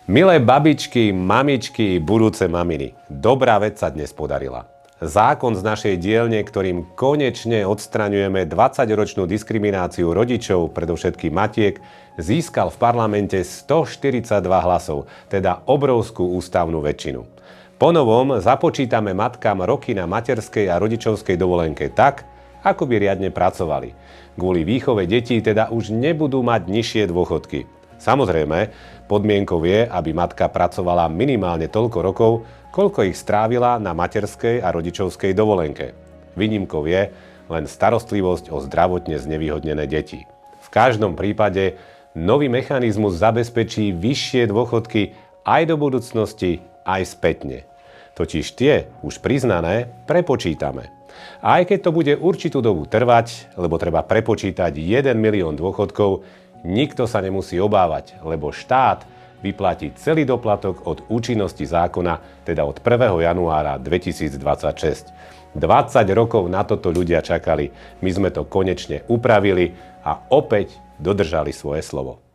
Milé babičky, mamičky, budúce maminy, dobrá vec sa dnes podarila. Zákon z našej dielne, ktorým konečne odstraňujeme 20-ročnú diskrimináciu rodičov, predovšetkým matiek, získal v parlamente 142 hlasov, teda obrovskú ústavnú väčšinu. Ponovom započítame matkám roky na materskej a rodičovskej dovolenke tak, ako by riadne pracovali. Kvôli výchove detí teda už nebudú mať nižšie dôchodky. Samozrejme, podmienkou je, aby matka pracovala minimálne toľko rokov, koľko ich strávila na materskej a rodičovskej dovolenke. Výnimkou je len starostlivosť o zdravotne znevýhodnené deti. V každom prípade nový mechanizmus zabezpečí vyššie dôchodky aj do budúcnosti, aj spätne. Totiž tie, už priznané, prepočítame. A aj keď to bude určitú dobu trvať, lebo treba prepočítať 1 milión dôchodkov, nikto sa nemusí obávať, lebo štát vyplatí celý doplatok od účinnosti zákona, teda od 1. januára 2026. 20 rokov na toto ľudia čakali, my sme to konečne upravili a opäť dodržali svoje slovo.